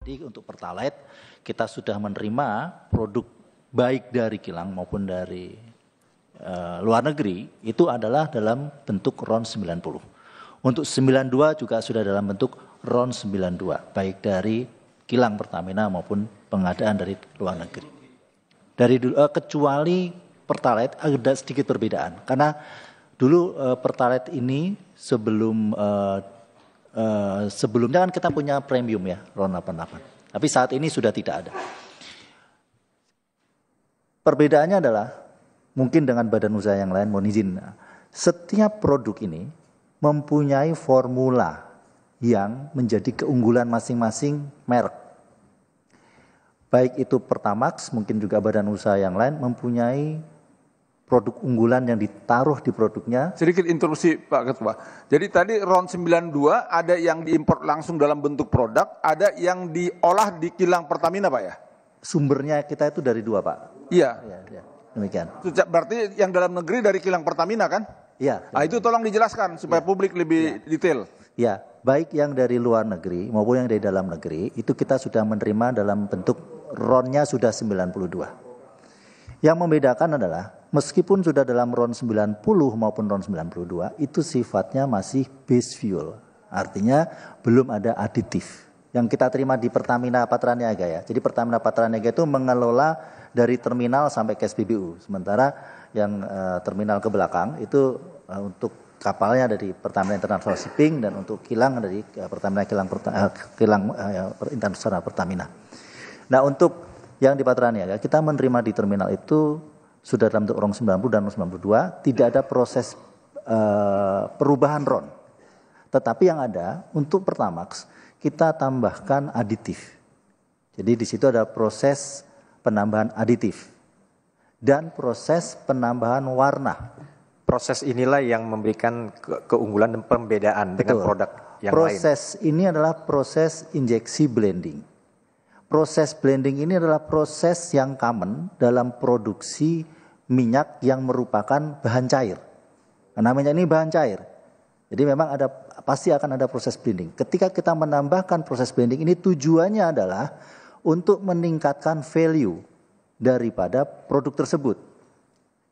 Jadi untuk Pertalite kita sudah menerima produk baik dari kilang maupun dari luar negeri itu adalah dalam bentuk RON 90. Untuk 92 juga sudah dalam bentuk RON 92 baik dari kilang Pertamina maupun pengadaan dari luar negeri. Dari kecuali Pertalite ada sedikit perbedaan karena dulu Pertalite ini sebelumnya kan kita punya premium ya RON 88. Tapi saat ini sudah tidak ada. Perbedaannya adalah mungkin dengan badan usaha yang lain, mohon izin. Setiap produk ini mempunyai formula yang menjadi keunggulan masing-masing merek. Baik itu Pertamax, mungkin juga badan usaha yang lain mempunyai produk unggulan yang ditaruh di produknya. Sedikit interupsi Pak Ketua. Jadi tadi RON 92 ada yang diimpor langsung dalam bentuk produk, ada yang diolah di kilang Pertamina Pak ya? Sumbernya kita itu dari dua Pak. Iya. Ya, demikian. Berarti yang dalam negeri dari kilang Pertamina kan? Iya. Nah, itu tolong dijelaskan supaya publik lebih detail. Ya, baik yang dari luar negeri maupun yang dari dalam negeri itu kita sudah menerima dalam bentuk RON-nya sudah 92. Yang membedakan adalah meskipun sudah dalam RON 90 maupun RON 92 itu sifatnya masih base fuel. Artinya belum ada aditif. Yang kita terima di Pertamina Patraniaga ya. Jadi Pertamina Patraniaga itu mengelola dari terminal sampai ke SPBU. Sementara yang terminal ke belakang itu untuk kapalnya dari Pertamina International Shipping dan untuk kilang dari Pertamina Kilang Internasional Pertamina. Nah untuk yang di Patraniaga kita menerima di terminal itu sudah dalam bentuk RON 90 dan RON 92 tidak ada proses perubahan RON. Tetapi yang ada untuk Pertamax kita tambahkan aditif. Jadi di situ ada proses penambahan aditif dan proses penambahan warna. Proses inilah yang memberikan keunggulan dan pembedaan dengan produk yang lain. Proses ini adalah proses injeksi blending. Proses blending ini adalah proses yang common dalam produksi minyak yang merupakan bahan cair. Karena minyak ini bahan cair. Jadi memang pasti akan ada proses blending. Ketika kita menambahkan proses blending ini tujuannya adalah untuk meningkatkan value daripada produk tersebut.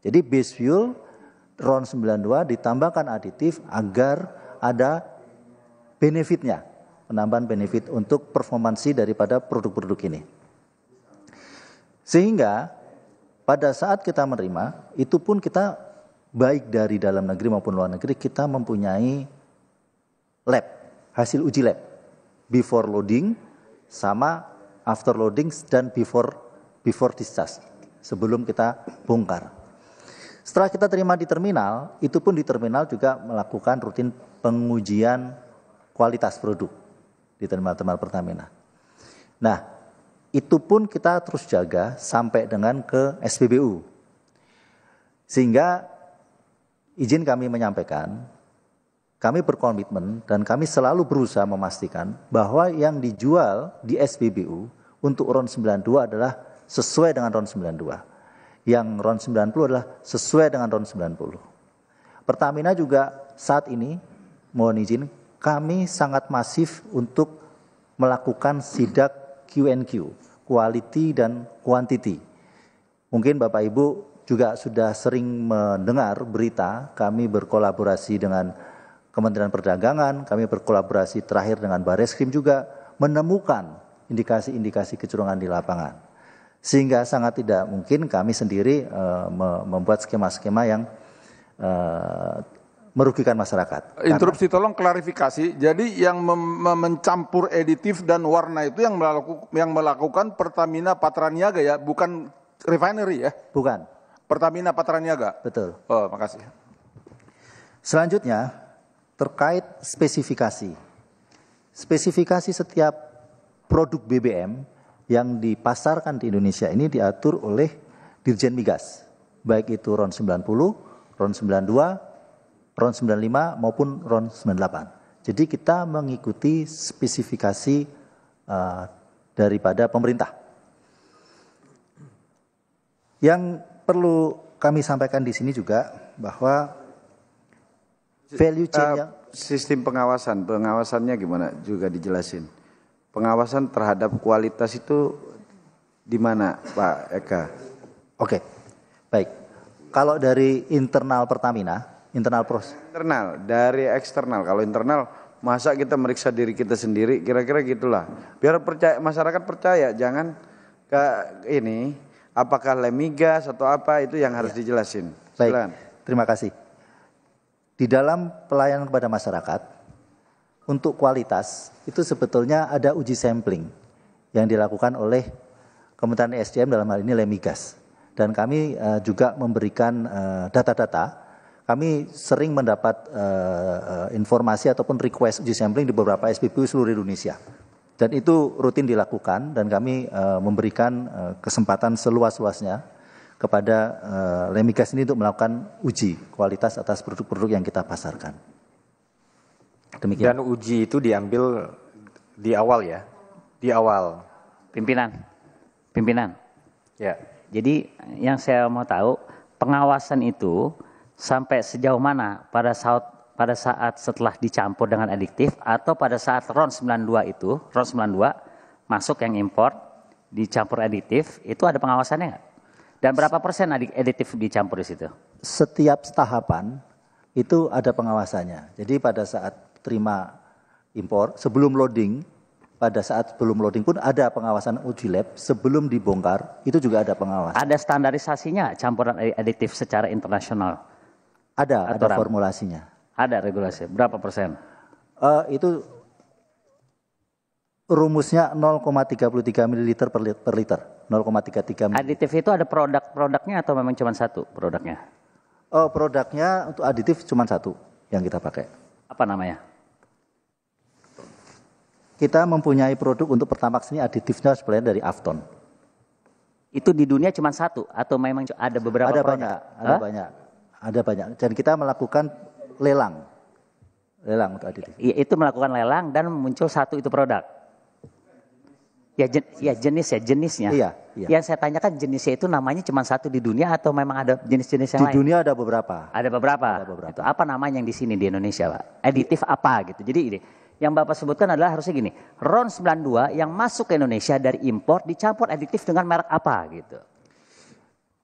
Jadi base fuel RON 92 ditambahkan aditif agar ada benefitnya, penambahan benefit untuk performansi daripada produk-produk ini. Sehingga pada saat kita menerima, itu pun kita baik dari dalam negeri maupun luar negeri kita mempunyai lab, hasil uji lab, before loading sama after loading dan before discharge, sebelum kita bongkar. Setelah kita terima di terminal, itu pun di terminal juga melakukan rutin pengujian kualitas produk di terminal-terminal Pertamina. Nah, itu pun kita terus jaga sampai dengan ke SPBU. Sehingga izin kami menyampaikan, kami berkomitmen dan kami selalu berusaha memastikan bahwa yang dijual di SPBU untuk RON 92 adalah sesuai dengan RON 92. Yang RON 90 adalah sesuai dengan RON 90. Pertamina juga saat ini, mohon izin, kami sangat masif untuk melakukan sidak Q&Q, quality dan quantity. Mungkin Bapak Ibu juga sudah sering mendengar berita kami berkolaborasi dengan Kementerian Perdagangan, kami berkolaborasi terakhir dengan Bareskrim juga menemukan indikasi-indikasi kecurangan di lapangan. Sehingga sangat tidak mungkin kami sendiri membuat skema-skema yang merugikan masyarakat. Interupsi tolong klarifikasi. Jadi yang mencampur editif dan warna itu yang melakukan Pertamina Patraniaga ya, bukan refinery ya? Bukan. Pertamina Patraniaga. Betul. Oh, makasih. Selanjutnya terkait spesifikasi. Spesifikasi setiap produk BBM yang dipasarkan di Indonesia ini diatur oleh Dirjen Migas, baik itu RON 90, RON 92, RON 95 maupun RON 98. Jadi kita mengikuti spesifikasi daripada pemerintah. Yang perlu kami sampaikan di sini juga bahwa value chain yang sistem pengawasannya gimana juga dijelasin. pengawasan terhadap kualitas itu di mana, Pak Eka? Oke, baik. Kalau dari internal Pertamina, internal proses. Internal, dari eksternal. Kalau internal, masa kita meriksa diri kita sendiri, kira-kira gitulah. Biar percaya, masyarakat percaya, jangan ke ini, apakah lemigas atau apa, itu yang harus dijelasin. Baik, terima kasih. Di dalam pelayanan kepada masyarakat, untuk kualitas, itu sebetulnya ada uji sampling yang dilakukan oleh Kementerian SDM dalam hal ini Lemigas. Dan kami juga memberikan data-data. Kami sering mendapat informasi ataupun request uji sampling di beberapa SPBU seluruh Indonesia. Dan itu rutin dilakukan dan kami memberikan kesempatan seluas-luasnya kepada Lemigas ini untuk melakukan uji kualitas atas produk-produk yang kita pasarkan. Demikian. Dan uji itu diambil di awal ya? Di awal. Pimpinan. Ya. Jadi yang saya mau tahu, pengawasan itu sampai sejauh mana pada saat setelah dicampur dengan adiktif atau pada saat RON 92 itu, RON 92 masuk yang impor, dicampur adiktif, itu ada pengawasannya nggak? Dan berapa persen adiktif dicampur di situ? Setiap tahapan itu ada pengawasannya. Jadi pada saat terima impor, sebelum loading, pada saat sebelum loading pun ada pengawasan uji lab, sebelum dibongkar itu juga ada pengawasan. Ada standarisasinya campuran adiktif secara internasional? Ada formulasinya. Ada regulasi, berapa persen? Itu rumusnya 0,33 ml per liter. 0,33 ml. Aditif itu ada produknya atau memang cuma satu produknya? Produknya untuk aditif cuma satu yang kita pakai. Apa namanya? Kita mempunyai produk untuk Pertamax ini aditifnya sebenarnya dari Afton. Itu di dunia cuma satu atau memang ada beberapa produk? Ada banyak. Dan kita melakukan lelang untuk aditif. Itu melakukan lelang dan muncul satu itu produk. Jenisnya. Iya. Yang saya tanyakan jenisnya itu namanya cuma satu di dunia atau memang ada jenis-jenis yang lain? Di dunia ada beberapa. Ada beberapa. Itu apa namanya yang di sini di Indonesia, Pak? Aditif apa gitu. Jadi ini yang Bapak sebutkan adalah harusnya gini, RON 92 yang masuk ke Indonesia dari impor dicampur aditif dengan merek apa gitu.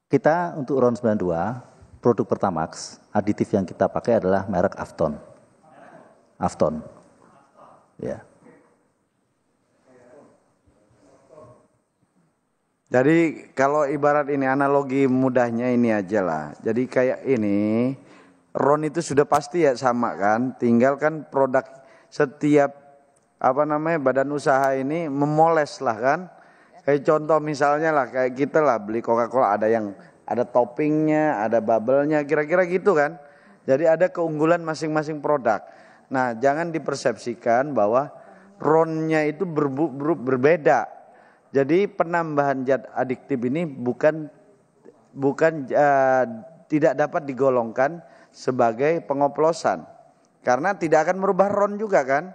Kita untuk RON 92, produk Pertamax, aditif yang kita pakai adalah merek Afton. Afton. Ya. Jadi kalau ibarat ini analogi mudahnya ini aja lah. Jadi kayak ini, RON itu sudah pasti ya sama kan, tinggal kan produk setiap badan usaha ini memoles lah kan. Kayak contoh misalnya lah kayak kita lah beli Coca-Cola ada yang ada toppingnya, ada bubble-nya, kira-kira gitu kan. Jadi ada keunggulan masing-masing produk. Nah jangan dipersepsikan bahwa RON-nya itu berbeda. Jadi penambahan zat adiktif ini bukan tidak dapat digolongkan sebagai pengoplosan. Karena tidak akan merubah RON juga kan,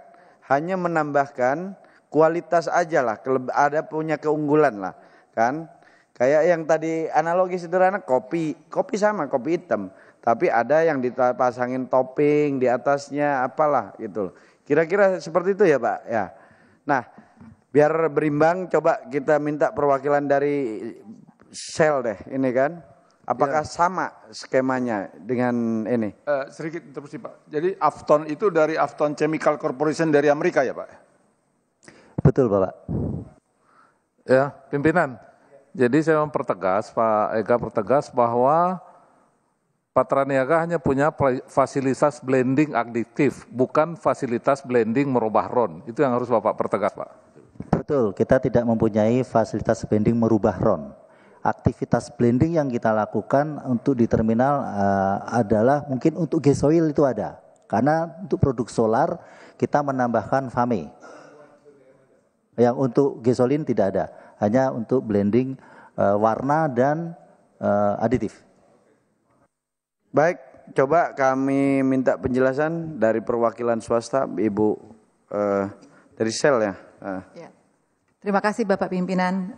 hanya menambahkan kualitas aja lah, ada punya keunggulan lah kan. Kayak yang tadi analogi sederhana kopi sama kopi hitam, tapi ada yang dipasangin topping di atasnya apalah gitu. Kira-kira seperti itu ya Pak ya. Nah biar berimbang coba kita minta perwakilan dari Shell deh ini kan. Apakah sama skemanya dengan ini? Sedikit interupsi Pak. Jadi Afton itu dari Afton Chemical Corporation dari Amerika ya Pak? Betul Bapak. Ya pimpinan. Jadi saya mempertegas, Pak Eka pertegas bahwa Patraniaga hanya punya fasilitas blending adiktif, bukan fasilitas blending merubah RON. Itu yang harus Bapak pertegas Pak. Betul, kita tidak mempunyai fasilitas blending merubah RON. Aktivitas blending yang kita lakukan untuk di terminal adalah mungkin untuk gasoil itu ada. Karena untuk produk solar kita menambahkan FAME. Yang untuk gasolin tidak ada. Hanya untuk blending warna dan aditif. Baik, coba kami minta penjelasan dari perwakilan swasta, Ibu dari Shell ya. Ya. Terima kasih Bapak Pimpinan,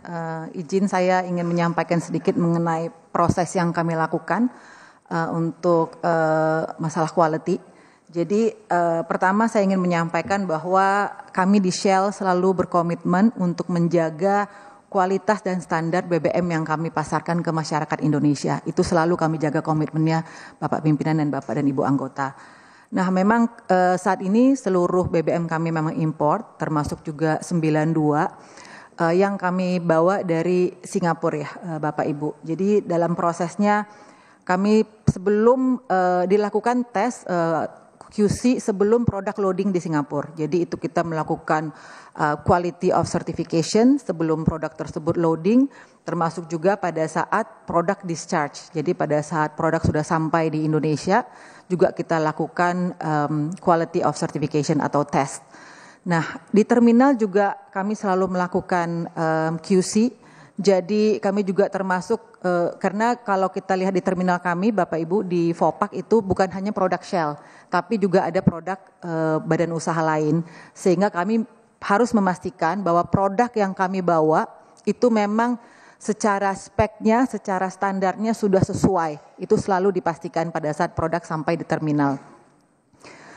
izin saya ingin menyampaikan sedikit mengenai proses yang kami lakukan untuk masalah quality. Jadi pertama saya ingin menyampaikan bahwa kami di Shell selalu berkomitmen untuk menjaga kualitas dan standar BBM yang kami pasarkan ke masyarakat Indonesia. Itu selalu kami jaga komitmennya Bapak Pimpinan dan Bapak dan Ibu anggota. Nah memang saat ini seluruh BBM kami memang import, termasuk juga 92 yang kami bawa dari Singapura ya Bapak Ibu. Jadi dalam prosesnya kami sebelum dilakukan tes QC sebelum produk loading di Singapura. Jadi itu kita melakukan quality of certification sebelum produk tersebut loading, termasuk juga pada saat produk discharge. Jadi pada saat produk sudah sampai di Indonesia, juga kita lakukan quality of certification atau test. Nah, di terminal juga kami selalu melakukan QC. Jadi kami juga termasuk, karena kalau kita lihat di terminal kami Bapak Ibu di Vopak itu bukan hanya produk Shell, tapi juga ada produk badan usaha lain. Sehingga kami harus memastikan bahwa produk yang kami bawa itu memang secara speknya, secara standarnya sudah sesuai. Itu selalu dipastikan pada saat produk sampai di terminal.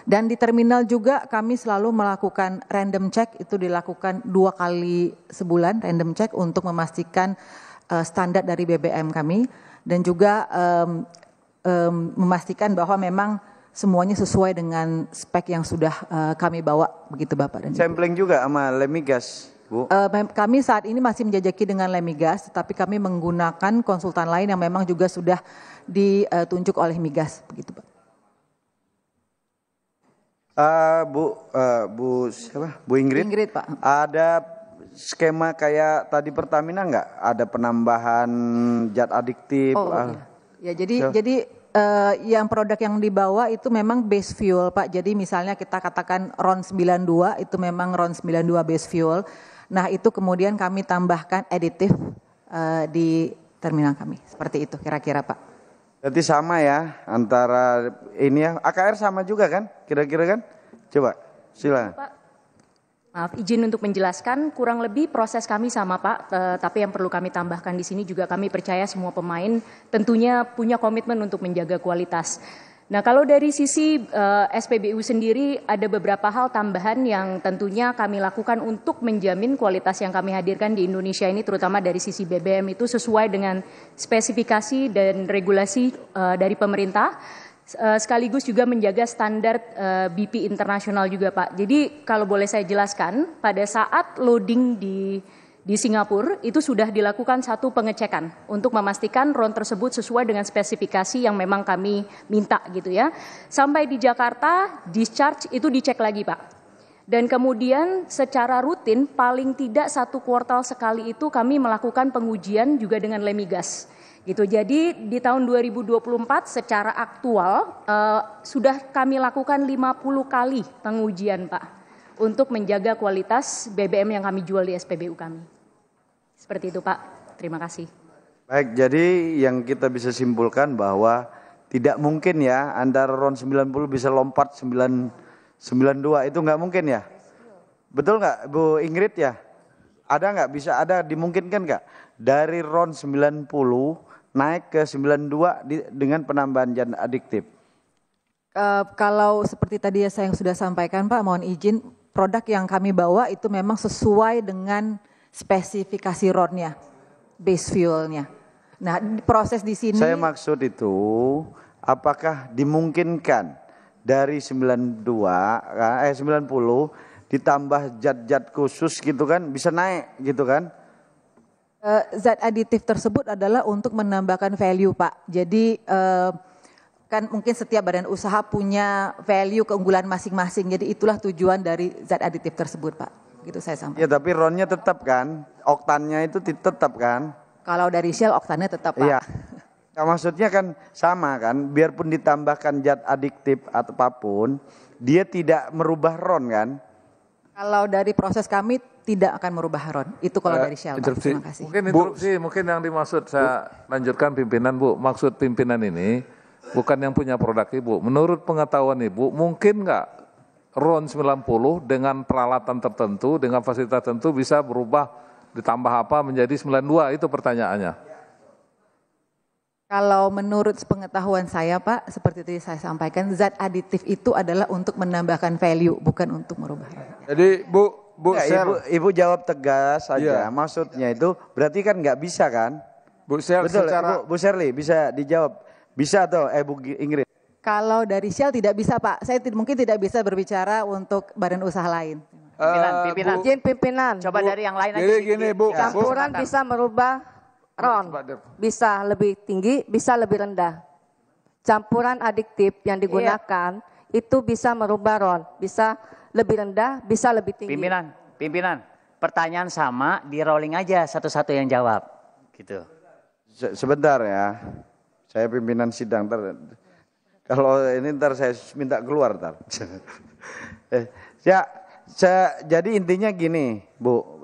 Dan di terminal juga kami selalu melakukan random check, itu dilakukan 2 kali sebulan random check untuk memastikan standar dari BBM kami. Dan juga memastikan bahwa memang semuanya sesuai dengan spek yang sudah kami bawa, begitu Bapak dan Ibu. Sampling juga sama Lemigas, Bu? Kami saat ini masih menjajaki dengan Lemigas, tetapi kami menggunakan konsultan lain yang memang juga sudah ditunjuk oleh Migas, begitu Pak. Bu siapa? Bu Ingrid? Ingrid Pak. Ada skema kayak tadi Pertamina nggak? Ada penambahan zat adiktif? Ya jadi yang produk yang dibawa itu memang base fuel Pak. Jadi misalnya kita katakan RON 92 itu memang RON 92 base fuel. Nah itu kemudian kami tambahkan aditif di terminal kami. Seperti itu kira-kira Pak. Berarti sama ya antara ini ya. AKR sama juga kan? Kira-kira kan? Coba silakan. Pak, maaf izin untuk menjelaskan, kurang lebih proses kami sama Pak, tapi yang perlu kami tambahkan di sini juga kami percaya semua pemain tentunya punya komitmen untuk menjaga kualitas. Nah kalau dari sisi SPBU sendiri ada beberapa hal tambahan yang tentunya kami lakukan untuk menjamin kualitas yang kami hadirkan di Indonesia ini, terutama dari sisi BBM itu sesuai dengan spesifikasi dan regulasi dari pemerintah. Sekaligus juga menjaga standar BP internasional juga Pak. Jadi kalau boleh saya jelaskan, pada saat loading di Singapura itu sudah dilakukan satu pengecekan untuk memastikan RON tersebut sesuai dengan spesifikasi yang memang kami minta gitu ya. Sampai di Jakarta discharge itu dicek lagi Pak. Dan kemudian secara rutin paling tidak 1 kuartal sekali itu kami melakukan pengujian juga dengan Lemigas. Gitu. Jadi di tahun 2024 secara aktual sudah kami lakukan 50 kali pengujian Pak untuk menjaga kualitas BBM yang kami jual di SPBU kami. Seperti itu Pak, terima kasih. Baik, jadi yang kita bisa simpulkan bahwa tidak mungkin ya antara RON 90 bisa lompat 92 itu nggak mungkin ya? Betul nggak Bu Ingrid ya? Ada nggak, bisa ada dimungkinkan nggak? Dari RON 90 naik ke 92 dengan penambahan zat adiktif? Kalau seperti tadi saya yang sudah sampaikan Pak, mohon izin, produk yang kami bawa itu memang sesuai dengan spesifikasi RON-nya, base fuel-nya. Nah proses di sini. Saya maksud itu, apakah dimungkinkan dari 90 ditambah zat-zat khusus gitu kan, bisa naik gitu kan? Zat aditif tersebut adalah untuk menambahkan value Pak. Jadi kan mungkin setiap badan usaha punya value keunggulan masing-masing. Jadi itulah tujuan dari zat aditif tersebut Pak. Gitu saya sampaikan. Ya tapi RON-nya tetap kan, oktannya itu tetap kan? Kalau dari Shell oktannya tetap Pak. Iya. Nah, maksudnya kan sama kan, biarpun ditambahkan zat adiktif atau apapun, dia tidak merubah RON kan? Kalau dari proses kami tidak akan merubah RON. Itu kalau dari Shell Pak. Terima kasih. Mungkin interupsi, mungkin yang dimaksud saya lanjutkan pimpinan Bu. Maksud pimpinan ini bukan yang punya produk Ibu. Menurut pengetahuan Ibu, mungkin nggak RON 90 dengan peralatan tertentu, dengan fasilitas tertentu bisa berubah ditambah apa menjadi 92? Itu pertanyaannya. Kalau menurut pengetahuan saya Pak, seperti tadi saya sampaikan, zat aditif itu adalah untuk menambahkan value, bukan untuk merubah. Jadi Bu Ya, Sel, ibu jawab tegas saja. Iya. Maksudnya itu berarti kan nggak bisa kan? Bu Sel Betul, secara Bu Sherly bisa dijawab. Bisa atau Bu Ingrid? Kalau dari Shell tidak bisa Pak, saya mungkin tidak bisa berbicara untuk badan usaha lain. Pimpinan. Izin pimpinan. Coba dari yang lain aja. Jadi gini Bu, Campuran bisa merubah RON, bisa lebih tinggi, bisa lebih rendah. Campuran adiktif yang digunakan itu bisa merubah RON, bisa lebih rendah, bisa lebih tinggi. Pimpinan. Pertanyaan sama, di rolling aja satu-satu yang jawab. Gitu. Sebentar ya, saya pimpinan sidang. Kalau ini ntar saya minta keluar ntar. Jadi intinya gini,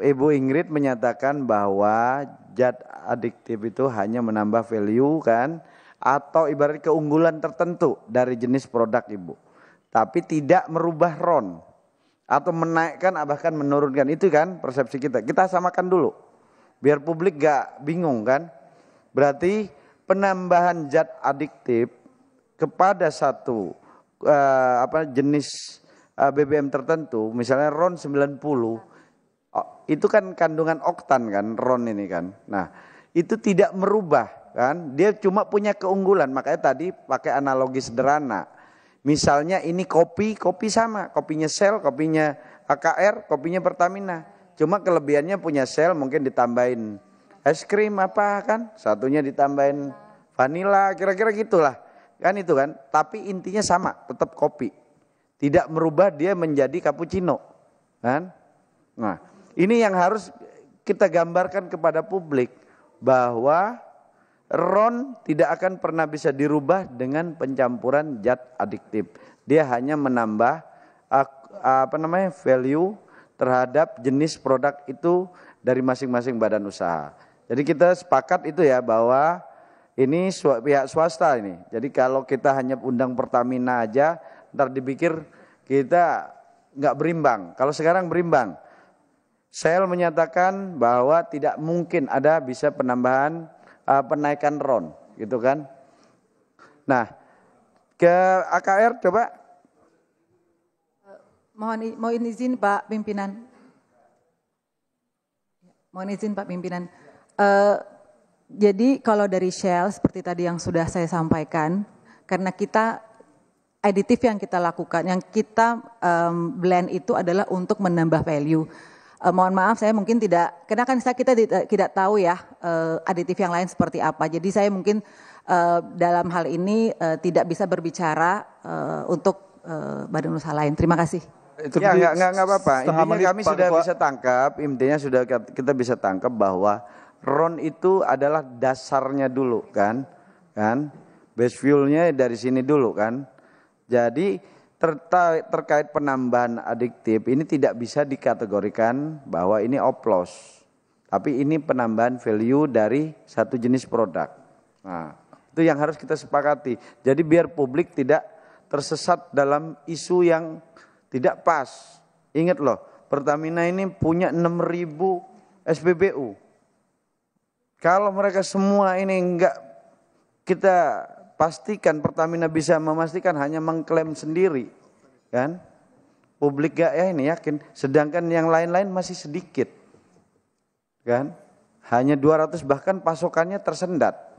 Ibu Ingrid menyatakan bahwa zat adiktif itu hanya menambah value kan, atau ibarat keunggulan tertentu dari jenis produk Ibu. Tapi tidak merubah RON atau menaikkan bahkan menurunkan, itu kan persepsi kita. Kita samakan dulu biar publik gak bingung kan. Berarti penambahan zat adiktif kepada satu jenis BBM tertentu, misalnya RON 90, itu kan kandungan oktan kan RON ini kan. Nah, itu tidak merubah kan, dia cuma punya keunggulan. Makanya tadi pakai analogi sederhana. Misalnya ini kopi sama, kopinya Shell, kopinya AKR, kopinya Pertamina. Cuma kelebihannya punya Shell mungkin ditambahin es krim apa kan, satunya ditambahin vanila, kira-kira gitulah. Kan itu kan, tapi intinya sama, tetap kopi. Tidak merubah dia menjadi cappuccino. Kan? Nah, ini yang harus kita gambarkan kepada publik bahwa RON tidak akan pernah bisa dirubah dengan pencampuran zat adiktif. Dia hanya menambah value terhadap jenis produk itu dari masing-masing badan usaha. Jadi kita sepakat itu ya bahwa ini pihak swasta ini. Jadi kalau kita hanya undang Pertamina aja, ntar dipikir kita nggak berimbang. Kalau sekarang berimbang. Shell menyatakan bahwa tidak mungkin ada bisa penaikan RON, gitu kan? Nah, ke AKR coba. Mohon izin Pak Pimpinan. Mohon izin Pak Pimpinan. Jadi kalau dari Shell seperti tadi yang sudah saya sampaikan, karena kita aditif yang kita lakukan, yang kita blend itu adalah untuk menambah value. Mohon maaf saya mungkin tidak, karena kan kita tidak tahu ya aditif yang lain seperti apa. Jadi saya mungkin dalam hal ini tidak bisa berbicara untuk badan usaha lain. Terima kasih. Itu ya nggak apa-apa. Intinya kami Pak sudah Ketua. bisa tangkap. Intinya sudah kita bisa tangkap bahwa RON itu adalah dasarnya dulu kan, base fuelnya dari sini dulu kan. Jadi terkait penambahan adiktif ini tidak bisa dikategorikan bahwa ini oplos, tapi ini penambahan value dari satu jenis produk. Nah, itu yang harus kita sepakati. Jadi biar publik tidak tersesat dalam isu yang tidak pas. Ingat loh, Pertamina ini punya 6.000 SPBU. Kalau mereka semua ini enggak kita pastikan, Pertamina bisa memastikan hanya mengklaim sendiri, kan? Publik gak ya ini yakin, sedangkan yang lain-lain masih sedikit, kan? Hanya 200 bahkan pasokannya tersendat.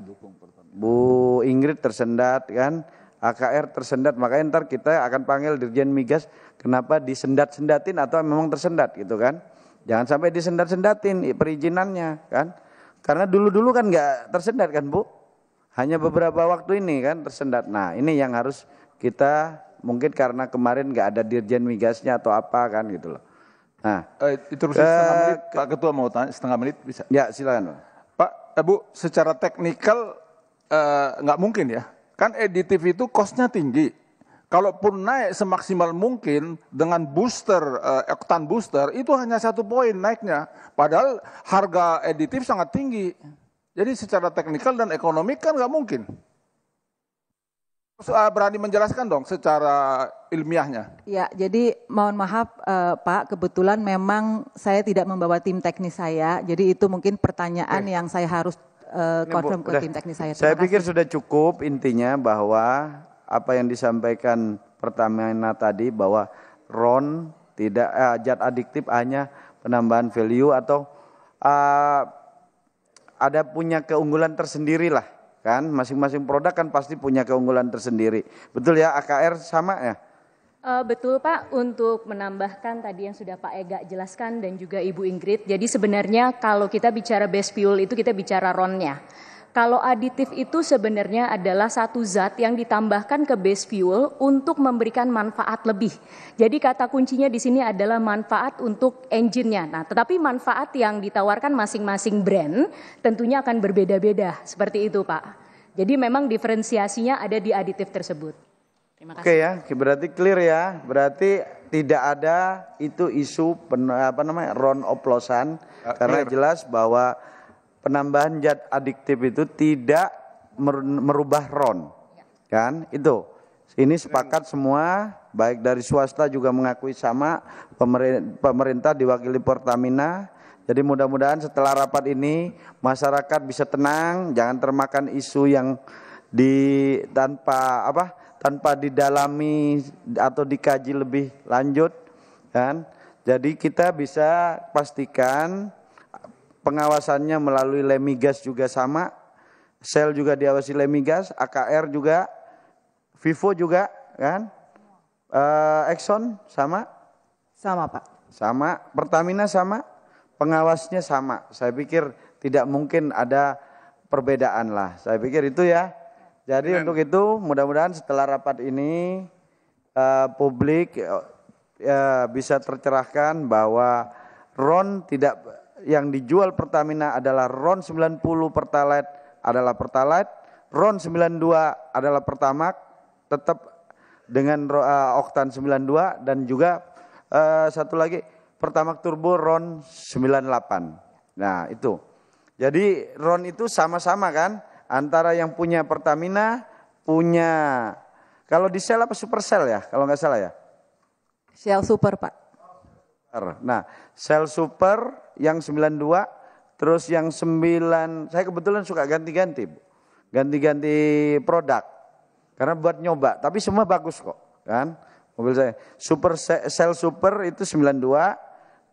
Bu Ingrid tersendat, kan? AKR tersendat, makanya ntar kita akan panggil Dirjen Migas, kenapa disendat-sendatin atau memang tersendat gitu kan? Jangan sampai disendat-sendatin perizinannya, kan? Karena dulu-dulu kan nggak tersendat kan Bu? Hanya beberapa waktu ini kan tersendat. Nah ini yang harus kita, mungkin karena kemarin nggak ada Dirjen Migasnya atau apa kan gitu loh. Nah itu setengah menit, Pak Ketua mau tanya setengah menit bisa? Ya silakan Pak, Bu, secara teknikal nggak mungkin ya. Kan aditif itu cost-nya tinggi. Kalaupun naik semaksimal mungkin dengan booster, oktan booster, itu hanya 1 poin naiknya. Padahal harga aditif sangat tinggi. Jadi secara teknikal dan ekonomi kan nggak mungkin. Berani menjelaskan dong secara ilmiahnya. Ya, jadi mohon maaf Pak, kebetulan memang saya tidak membawa tim teknis saya. Jadi itu mungkin pertanyaan yang saya harus confirm ke tim teknis saya. Saya Terima pikir kasih. sudah cukup intinya bahwa apa yang disampaikan Pertamina tadi bahwa RON tidak zat adiktif hanya penambahan value atau ada punya keunggulan tersendiri lah kan, masing-masing produk kan pasti punya keunggulan tersendiri. Betul ya, AKR sama ya? Betul Pak, untuk menambahkan tadi yang sudah Pak Ega jelaskan dan juga Ibu Ingrid, jadi sebenarnya kalau kita bicara base fuel itu kita bicara RON-nya. Kalau aditif itu sebenarnya adalah satu zat yang ditambahkan ke base fuel untuk memberikan manfaat lebih. Jadi kata kuncinya di sini adalah manfaat untuk engine-nya. Nah, tetapi manfaat yang ditawarkan masing-masing brand tentunya akan berbeda-beda. Seperti itu Pak. Jadi memang diferensiasinya ada di aditif tersebut. Terima kasih. Oke ya, berarti clear ya. Berarti tidak ada itu isu RON oplosan karena jelas bahwa penambahan zat adiktif itu tidak merubah RON. Kan? Itu. Ini sepakat semua, baik dari swasta juga mengakui sama, pemerintah diwakili Pertamina. Jadi mudah-mudahan setelah rapat ini masyarakat bisa tenang, jangan termakan isu yang tanpa didalami atau dikaji lebih lanjut kan. Jadi kita bisa pastikan pengawasannya melalui Lemigas juga sama, Shell juga diawasi Lemigas, AKR juga, Vivo juga kan, Exxon sama? Sama Pak. Sama, Pertamina sama, pengawasnya sama. Saya pikir tidak mungkin ada perbedaan lah. Saya pikir itu ya. Jadi untuk itu mudah-mudahan setelah rapat ini publik bisa tercerahkan bahwa RON yang dijual Pertamina adalah RON 90 Pertalite adalah Pertalite, RON 92 adalah Pertamax tetap dengan oktan 92 dan juga satu lagi Pertamax Turbo RON 98. Nah, itu. Jadi RON itu sama-sama kan antara yang punya Pertamina punya, kalau di Shell apa Supercell ya kalau nggak salah ya? Shell Super Pak. Nah, Shell Super yang 92, terus yang 9, saya kebetulan suka ganti-ganti, Bu. Ganti-ganti produk. Karena buat nyoba, tapi semua bagus kok, kan? Mobil saya. Shell Super itu 92,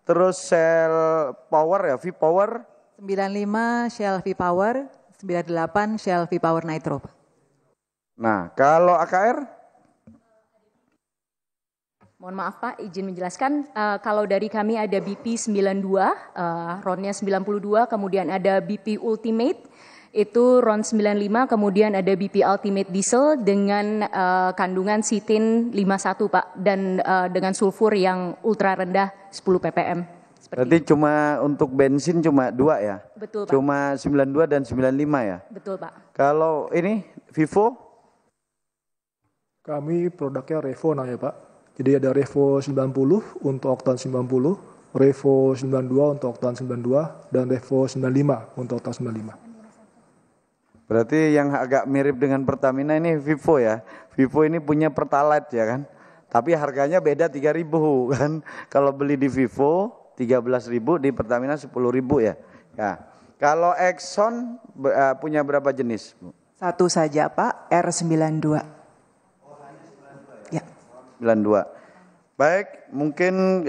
terus Shell Power ya, V-Power 95 Shell V-Power, 98 Shell V-Power Nitro. Nah, kalau AKR? Mohon maaf Pak, izin menjelaskan, kalau dari kami ada BP 92, RON-nya 92, kemudian ada BP Ultimate, itu RON 95, kemudian ada BP Ultimate Diesel dengan kandungan sitin 51 Pak, dan dengan sulfur yang ultra rendah 10 ppm. Berarti itu. Cuma untuk bensin cuma 2 ya? Betul Pak. Cuma 92 dan 95 ya? Betul Pak. Kalau ini Vivo? Kami produknya Revo namanya Pak. Jadi ada Revo 90 untuk oktan 90, Revo 92 untuk oktan 92, dan Revo 95 untuk oktan 95. Berarti yang agak mirip dengan Pertamina ini Vivo ya. Vivo ini punya Pertalite ya kan. Tapi harganya beda 3.000 kan. Kalau beli di Vivo 13.000, di Pertamina 10.000 ya. Ya. Kalau Exxon punya berapa jenis? Satu saja Pak, R92. Ya. 92. Baik, mungkin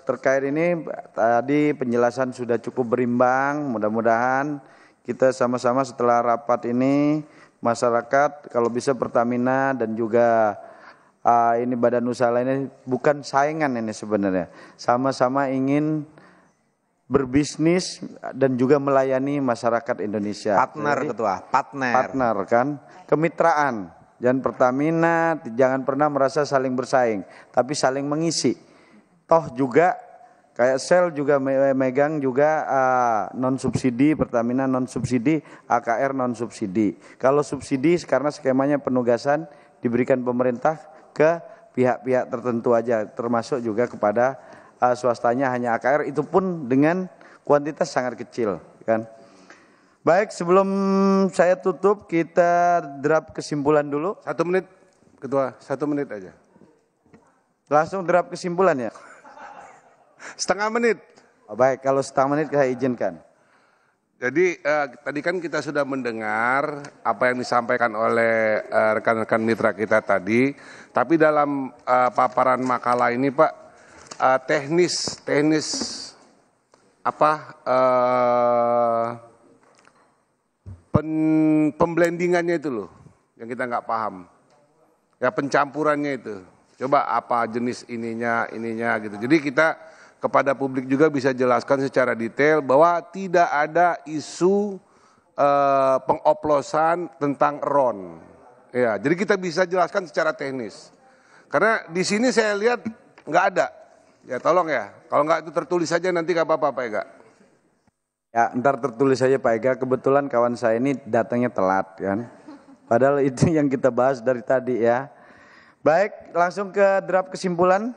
terkait ini tadi penjelasan sudah cukup berimbang. Mudah-mudahan kita sama-sama setelah rapat ini masyarakat kalau bisa Pertamina dan juga ini badan usaha lainnya bukan saingan ini sebenarnya. Sama-sama ingin berbisnis dan juga melayani masyarakat Indonesia. Partner. Jadi, Ketua, partner kan, kemitraan. Dan Pertamina jangan pernah merasa saling bersaing, tapi saling mengisi. Toh juga kayak Shell juga megang juga non subsidi, Pertamina non subsidi, AKR non subsidi. Kalau subsidi karena skemanya penugasan diberikan pemerintah ke pihak-pihak tertentu aja, termasuk juga kepada swastanya hanya AKR, itu pun dengan kuantitas sangat kecil, kan? Baik, sebelum saya tutup, kita drop kesimpulan dulu. 1 menit, Ketua, 1 menit aja. Langsung drop kesimpulan ya? Setengah menit. Oh, baik, kalau setengah menit saya izinkan. Jadi tadi kan kita sudah mendengar apa yang disampaikan oleh rekan-rekan mitra kita tadi, tapi dalam paparan makalah ini Pak, teknis apa pemblendingannya itu loh, yang kita nggak paham, ya pencampurannya itu. Coba apa jenis ininya gitu. Jadi kita kepada publik juga bisa jelaskan secara detail bahwa tidak ada isu pengoplosan tentang RON. Ya, jadi kita bisa jelaskan secara teknis. Karena di sini saya lihat nggak ada. Ya tolong ya, kalau nggak itu tertulis saja nanti nggak apa-apa Pak Ega. Ya, ntar tertulis saja Pak Ega. Kebetulan kawan saya ini datangnya telat kan. Padahal itu yang kita bahas dari tadi ya. Baik, langsung ke draft kesimpulan.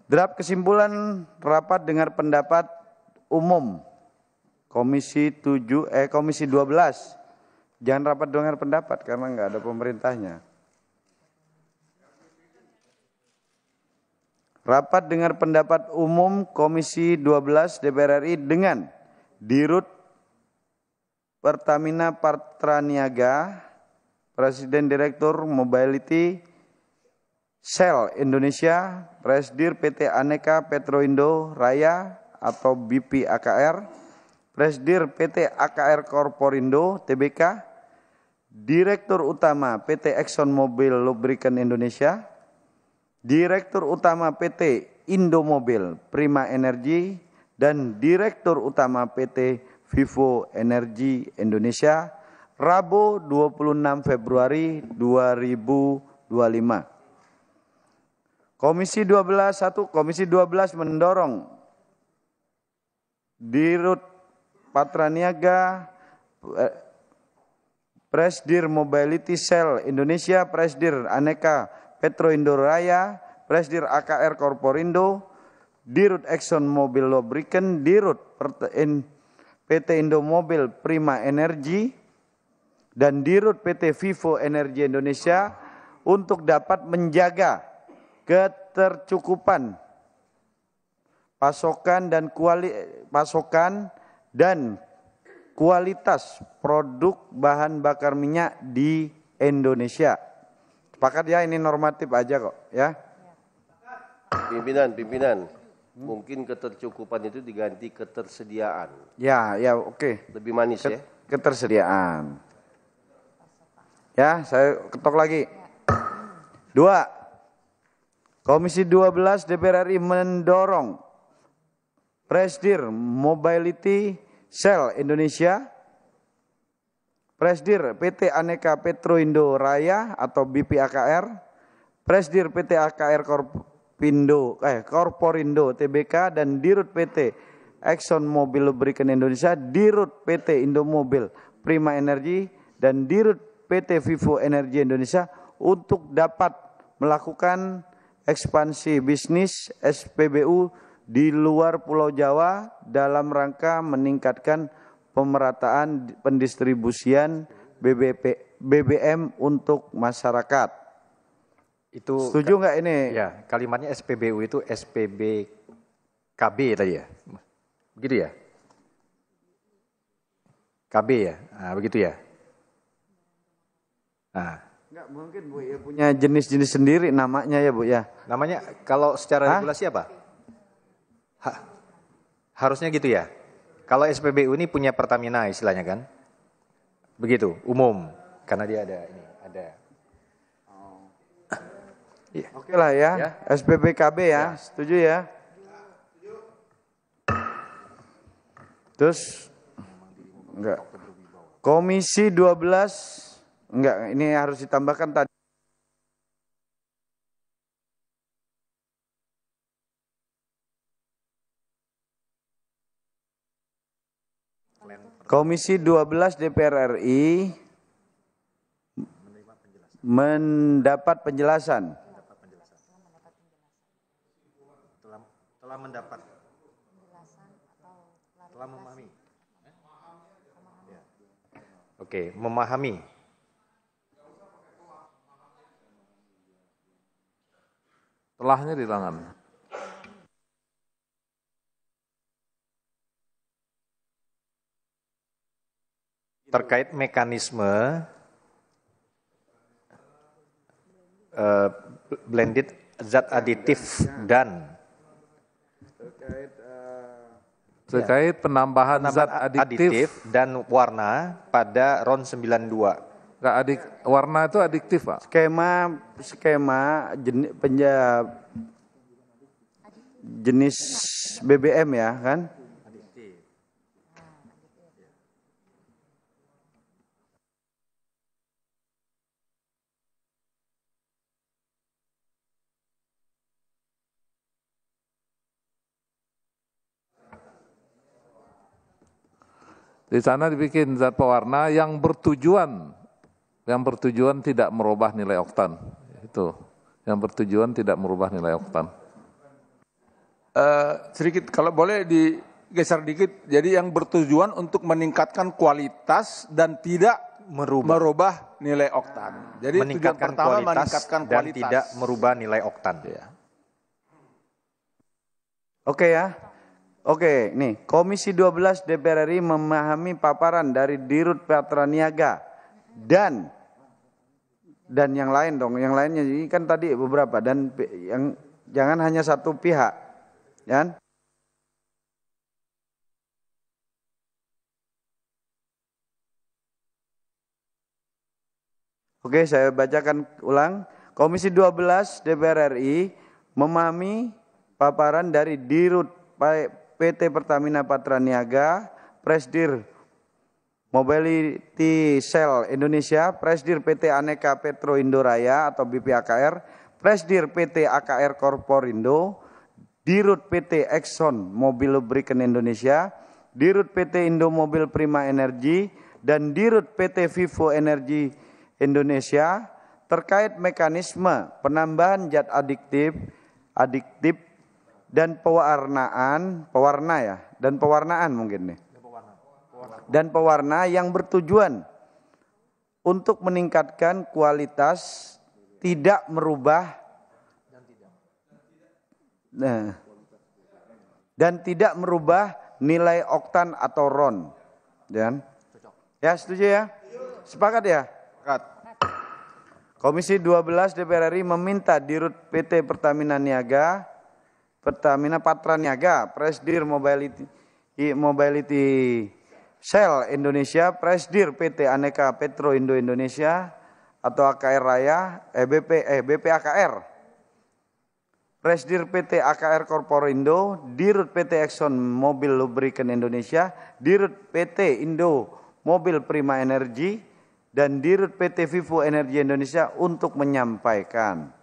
Draft kesimpulan rapat dengar pendapat umum Komisi 12. Jangan rapat dengar pendapat karena nggak ada pemerintahnya. Rapat dengar pendapat umum Komisi 12 DPR RI dengan Dirut Pertamina Patraniaga, Presiden Direktur Mobility Shell Indonesia, Presdir PT Aneka Petroindo Raya atau BP AKR, Presdir PT AKR Korporindo Tbk, Direktur Utama PT ExxonMobil Lubricant Indonesia, Direktur Utama PT Indomobil Prima Energy, dan Direktur Utama PT Vivo Energy Indonesia, Rabu 26 Februari 2025. Komisi 12 mendorong Dirut Patraniaga, Presdir Mobility Shell Indonesia, Presdir Aneka Petroindo Raya, Presdir AKR Korporindo, Dirut ExxonMobil Lubricant, Dirut PT Indomobil Prima Energy, dan Dirut PT Vivo Energy Indonesia untuk dapat menjaga ketercukupan pasokan dan kualitas produk bahan bakar minyak di Indonesia. Sepakat ya, ini normatif aja kok ya. Pimpinan, mungkin ketercukupan itu diganti ketersediaan. Ya, oke. Lebih manis ya. Ketersediaan. Ya, saya ketok lagi. 2. Komisi 12 DPR RI mendorong Presdir Mobility Shell Indonesia, Presdir PT Aneka Petroindo Raya atau BP AKR, Presdir PT AKR Korporindo Tbk, dan Dirut PT ExxonMobil Lubricant Indonesia, Dirut PT Indomobil Prima Energy, dan Dirut PT Vivo Energy Indonesia untuk dapat melakukan ekspansi bisnis SPBU di luar Pulau Jawa dalam rangka meningkatkan pemerataan pendistribusian BBM untuk masyarakat. Itu setuju nggak ini? Ya, kalimatnya SPBU itu SPBKB tadi ya, begitu ya? KB ya, begitu ya. Nah. Enggak mungkin Bu ya, punya jenis-jenis sendiri namanya ya Bu ya. Namanya kalau secara regulasi apa? Harusnya gitu ya. Kalau SPBU ini punya Pertamina istilahnya kan? Begitu, umum. Karena dia ada ini, ada. Oke lah ya. SPBKB ya, setuju ya. Terus enggak. Komisi 12 enggak, ini harus ditambahkan tadi. Komisi 12 DPR RI mendapat penjelasan. Telah mendapat. Telah memahami. Oke, memahami. Telahnya di tangan. terkait mekanisme blended zat aditif dan terkait penambahan zat adiktif dan warna pada RON 92. Warna itu adiktif, Pak. Skema jenis BBM ya kan? Di sana dibikin zat pewarna yang bertujuan tidak merubah nilai oktan. Itu yang bertujuan tidak merubah nilai oktan. Sedikit kalau boleh digeser dikit. Jadi yang bertujuan untuk meningkatkan kualitas dan tidak merubah nilai oktan. Jadi tujuan pertama meningkatkan dan kualitas tidak merubah nilai oktan. Ya. Oke ya. Oke, nih Komisi 12 DPR RI memahami paparan dari Dirut Patraniaga dan yang lain dong, yang lainnya ini kan tadi beberapa dan yang jangan hanya satu pihak, kan? Oke, saya bacakan ulang. Komisi 12 DPR RI memahami paparan dari Dirut PT Pertamina Patraniaga, Presdir Mobility Cell Indonesia, Presdir PT Aneka Petro Indoraya atau BPAKR, Presdir PT AKR Korporindo, Dirut PT Exxon Mobil Lubricant Indonesia, Dirut PT Indo Mobil Prima Energy, dan Dirut PT Vivo Energy Indonesia terkait mekanisme penambahan zat adiktif dan pewarnaan mungkin nih. Dan pewarna yang bertujuan untuk meningkatkan kualitas, tidak merubah dan tidak merubah nilai oktan atau RON. Ya, setuju ya? Sepakat ya? Sepakat. Komisi 12 DPR RI meminta Dirut PT Pertamina Patraniaga, Presdir Mobility Cell Indonesia, Presdir PT Aneka Petro Indo Indonesia atau AKR BPAKR, Presdir PT AKR Korporindo, Dirut PT Exxon Mobil Lubricant Indonesia, Dirut PT Indo Mobil Prima Energy, dan Dirut PT Vivo Energy Indonesia untuk menyampaikan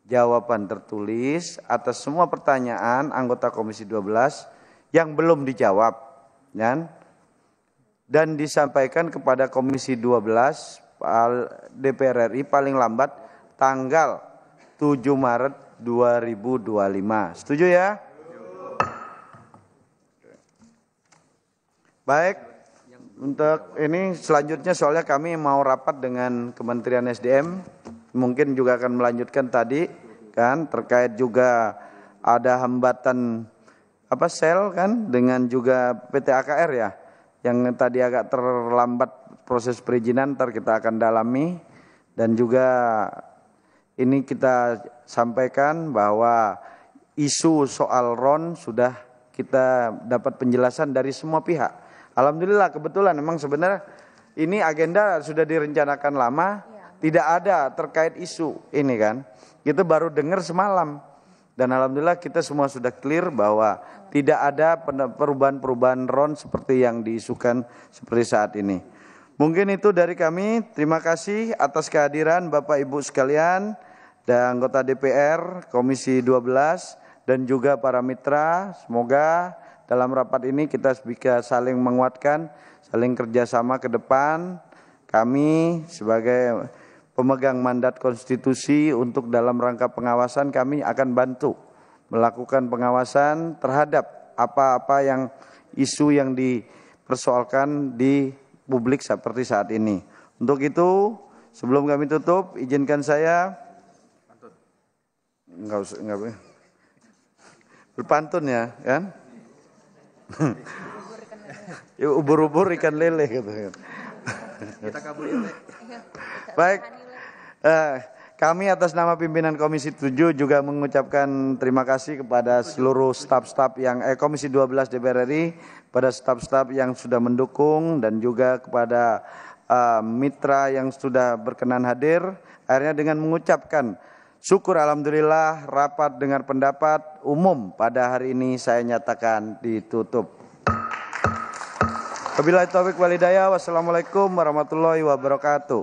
jawaban tertulis atas semua pertanyaan anggota Komisi 12 yang belum dijawab, dan disampaikan kepada Komisi 12 DPR RI paling lambat tanggal 7 Maret 2025. Setuju ya? Baik, untuk ini selanjutnya soalnya kami mau rapat dengan Kementerian SDM, mungkin juga akan melanjutkan tadi kan terkait juga ada hambatan sel kan dengan juga PT AKR ya yang tadi agak terlambat proses perizinan, ntar kita akan dalami. Dan juga ini kita sampaikan bahwa isu soal RON sudah kita dapat penjelasan dari semua pihak. Alhamdulillah, kebetulan memang sebenarnya ini agenda sudah direncanakan lama, tidak ada terkait isu ini kan. Kita baru dengar semalam. Dan alhamdulillah kita semua sudah clear bahwa tidak ada perubahan-perubahan RON seperti yang diisukan seperti saat ini. Mungkin itu dari kami. Terima kasih atas kehadiran Bapak Ibu sekalian dan anggota DPR Komisi 12 dan juga para mitra. Semoga dalam rapat ini kita bisa saling menguatkan, saling kerjasama ke depan. Kami sebagai pemegang mandat konstitusi untuk dalam rangka pengawasan, kami akan bantu melakukan pengawasan terhadap apa-apa yang isu yang dipersoalkan di publik seperti saat ini. Untuk itu, sebelum kami tutup, izinkan saya berpantun ya, kan? Ubur-ubur ikan lele gitu kan. Kita kabulin. Baik. Kami atas nama pimpinan Komisi 7 juga mengucapkan terima kasih kepada seluruh staf-staf yang Komisi 12 DPR RI, pada staf-staf yang sudah mendukung dan juga kepada mitra yang sudah berkenan hadir. Akhirnya dengan mengucapkan syukur alhamdulillah rapat dengar pendapat umum pada hari ini saya nyatakan ditutup. Wabillahi taufiq wal hidayah. Wassalamualaikum warahmatullahi wabarakatuh.